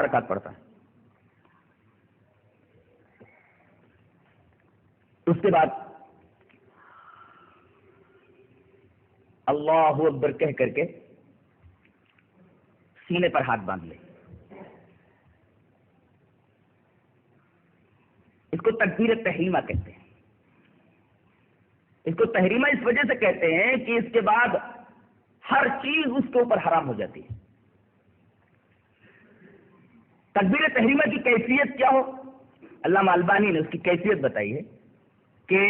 4 رکعت پڑھتا ہے. اس کے بعد اللہ اکبر کہہ کر کے سینے پر ہاتھ باندھ لے. اس کو تکبیر تحریمہ کہتے ہیں. اس کو تحریمہ اس وجہ سے کہتے ہیں کہ اس کے بعد ہر چیز اس کے اوپر حرام ہو جاتی ہے. تکبیر تحریمہ کی کیفیت کیا ہو؟ علامہ البانی نے اس کی کیفیت بتائی ہے کہ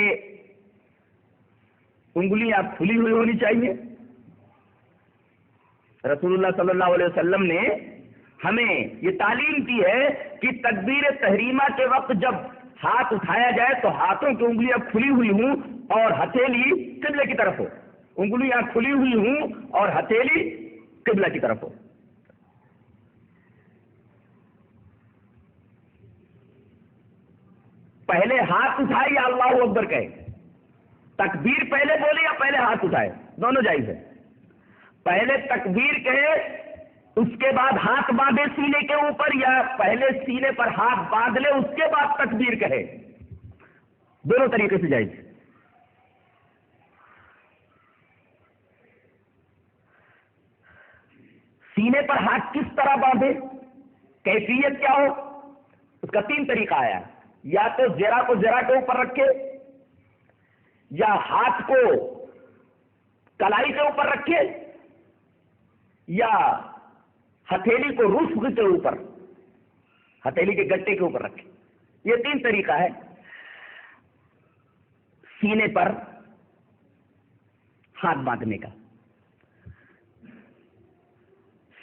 انگلیاں کھلی ہوئی ہونی چاہیے. رسول اللہ صلی اللہ علیہ وسلم نے ہمیں یہ تعلیم دی ہے کہ تکبیر تحریمہ کے وقت جب ہاتھ اٹھایا جائے تو ہاتھوں کی انگلیاں کھلی ہوئی ہوں اور ہتھیلی قبلے کی طرف ہو. انگلیاں کھلی ہوئی ہوں اور ہتھیلی قبلہ کی طرف ہو. پہلے ہاتھ اٹھائے یا اللہ اکبر کہے. تکبیر پہلے بولے یا پہلے ہاتھ اٹھائے، دونوں جائز ہے. پہلے تکبیر کہے اس کے بعد ہاتھ باندھے سینے کے اوپر، یا پہلے سینے پر ہاتھ باندھ لے اس کے بعد تکبیر کہے، دونوں طریقے سے جائز. سینے پر ہاتھ کس طرح باندھے، کیفیت کیا ہو، اس کا 3 طریقہ آیا ہے. یا تو زرہ کو زرہ کے اوپر رکھے، یا ہاتھ کو کلائی کے اوپر رکھے، یا ہتھیلی کو رسغ کے اوپر، ہتھیلی کے گٹے کے اوپر رکھے. یہ 3 طریقہ ہے سینے پر ہاتھ باندھنے کا.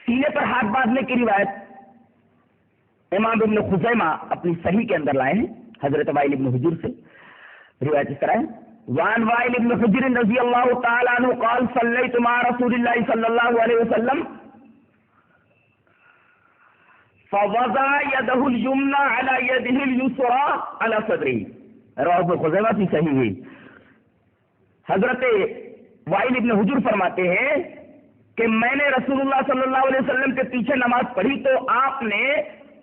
سینے پر ہاتھ باندھنے کی روایت امام ابن خزیمہ اپنی صحیح کے اندر لائے ہیں حضرت وائل ابن حجر سے. روایت اس طرح ہے: وعن وائل ابن حجر رضی اللہ تعالی عنہ قال صلیت مع رسول اللہ صلی اللہ علیہ وسلم فوضع يده اليمنى على يده اليسرى على صدره. رواه ابن خزیمہ کی صحیح ہے. حضرت وائل ابن حجر فرماتے ہیں کہ میں نے رسول اللہ صلی اللہ علیہ وسلم کے پیچھے نماز پڑھی تو آپ نے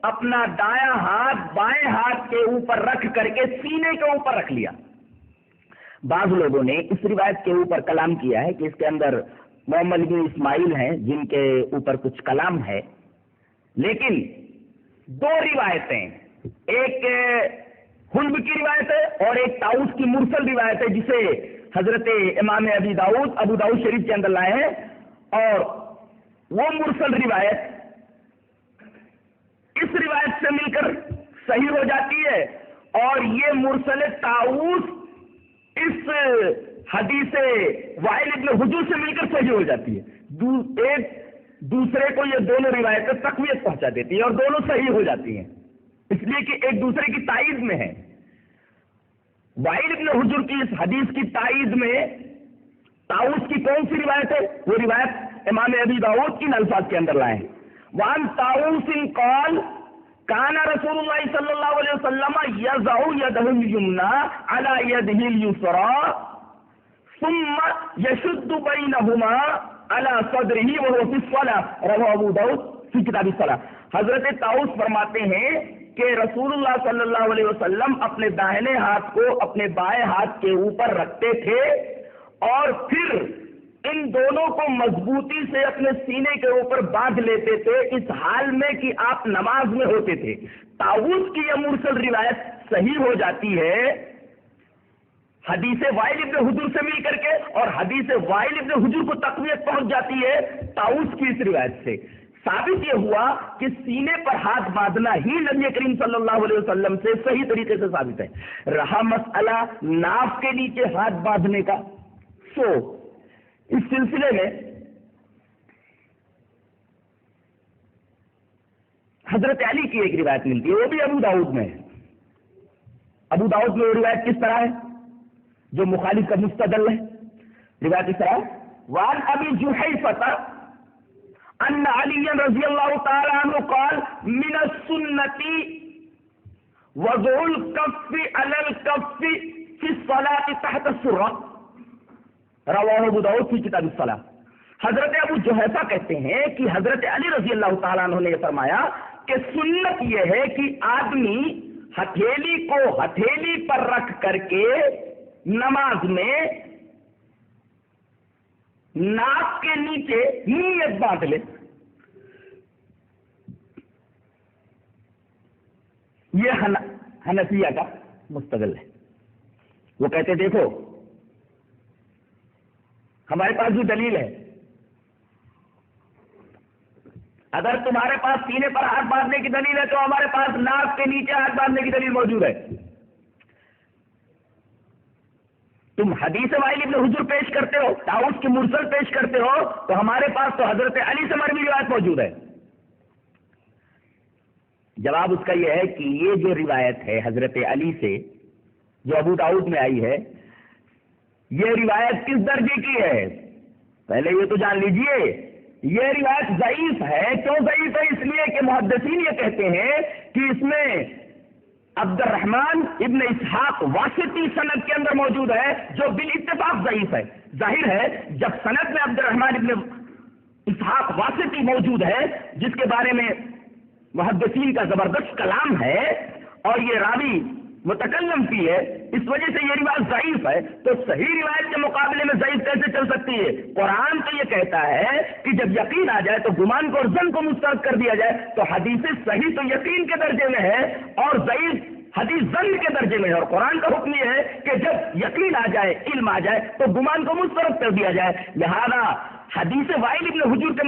اپنا دایاں ہاتھ بائیں ہاتھ کے اوپر رکھ کر کے سینے کے اوپر رکھ لیا. بعض لوگوں نے اس روایت کے اوپر کلام کیا ہے کہ اس کے اندر محمد بن اسماعیل ہیں جن کے اوپر کچھ کلام ہے، لیکن 2 روایتیں، ایک حلب کی روایت ہے اور ایک طاؤس کی مرسل روایت ہے جسے حضرت امام ابو داؤد شریف کے اندر لائے ہیں. اور وہ مرسل روایت اس روایت سے مل کر صحیح ہو جاتی ہے، اور یہ مرسل طاؤس اس حدیث وائل ابن حجر سے مل کر صحیح ہو جاتی ہے. ایک دوسرے کو یہ دونوں روایتیں تقویت پہنچا دیتی ہیں اور دونوں صحیح ہو جاتی ہیں، اس لیے کہ ایک دوسرے کی تائید میں ہے. وائل ابن حجر کی اس حدیث کی تائید میں طاؤس کی کون سی روایت ہے؟ وہ روایت امام ابی داؤد کی الفاظ کے اندر لائے ہیں. وعن طاؤس قال کان رسول اللہ صلی اللہ علیہ وسلم یضع یده الیمنى على یده اليسرى ثم یشد بینہما على صدره وهو في الصلاة. رواه ابو داؤد فی کتاب الصلاة. حضرت طاؤس فرماتے ہیں کہ رسول اللہ صلی اللہ علیہ وسلم اپنے داہنے ہاتھ کو اپنے بائیں ہاتھ کے اوپر رکھتے تھے اور پھر ان دونوں کو مضبوطی سے اپنے سینے کے اوپر باندھ لیتے تھے اس حال میں کہ آپ نماز میں ہوتے تھے. طاؤس کی یہ مرسل روایت صحیح ہو جاتی ہے حدیث وائل ابن حجر سے مل کر کے، اور حدیث وائل ابن حجر کو تقویت پہنچ جاتی ہے طاؤس کی اس روایت سے. ثابت یہ ہوا کہ سینے پر ہاتھ باندھنا ہی نبی کریم صلی اللہ علیہ وسلم سے صحیح طریقے سے ثابت ہے. رہا مسئلہ ناف کے نیچے ہاتھ باندھنے کا، سو اس سلسلے میں حضرت علی کی ایک روایت ملتی ہے، وہ بھی ابو داؤد میں ہے. ابو داؤد میں وہ روایت کس طرح ہے جو مخالف کا مستدل ہے؟ روایت اس طرح: وعن ابی جحیفہ ان علی رضی اللہ تعالی عنہ قال من السنة وضع الكف على الكف في الصلاة تحت السرة. رواہ ابو داؤد فی کتاب الصلاة. حضرت ابو جحیفہ کہتے ہیں کہ حضرت علی رضی اللہ تعالیٰ عنہ نے یہ فرمایا کہ سنت یہ ہے کہ آدمی ہتھیلی کو ہتھیلی پر رکھ کر کے نماز میں ناک کے نیچے نیت باندھ لے. یہ حنفیہ کا مستدل ہے. وہ کہتے دیکھو ہمارے پاس بھی دلیل ہے. اگر تمہارے پاس سینے پر ہاتھ باندھنے کی دلیل ہے تو ہمارے پاس ناک کے نیچے ہاتھ باندھنے کی دلیل موجود ہے. تم حدیث وائل ابن حجر پیش کرتے ہو, طاؤس کی مرسل پیش کرتے ہو, تو ہمارے پاس تو حضرت علی سے مروی روایت موجود ہے. جواب اس کا یہ ہے کہ یہ جو روایت ہے حضرت علی سے جو ابو داؤد میں آئی ہے, یہ روایت کس درجے کی ہے؟ پہلے یہ تو جان لیجئے یہ روایت ضعیف ہے. کیوں ضعیف ہے؟ اس لیے کہ محدثین یہ کہتے ہیں کہ اس میں عبد الرحمن ابن اسحاق واسطی سند کے اندر موجود ہے جو بالاتفاق ضعیف ہے. ظاہر ہے جب سند میں عبد الرحمن ابن اسحاق واسطی موجود ہے جس کے بارے میں محدثین کا زبردست کلام ہے اور یہ راوی متکلم کی ہے, اس وجہ سے یہ روایت ضعیف ہے. تو صحیح روایت کے مقابلے میں ضعیف کیسے چل سکتی ہے؟ قرآن تو یہ کہتا ہے کہ جب یقین آ جائے تو گمان کو اور ظن کو مسترد کر دیا جائے. تو حدیث صحیح تو یقین کے درجے میں ہے اور ضعیف حدیث ظن کے درجے میں ہے. اور قرآن کا حکم یہ ہے کہ جب یقین آ جائے, علم آ جائے تو گمان کو مسترد کر دیا جائے. لہذا حدیث وائل ابن حجر کے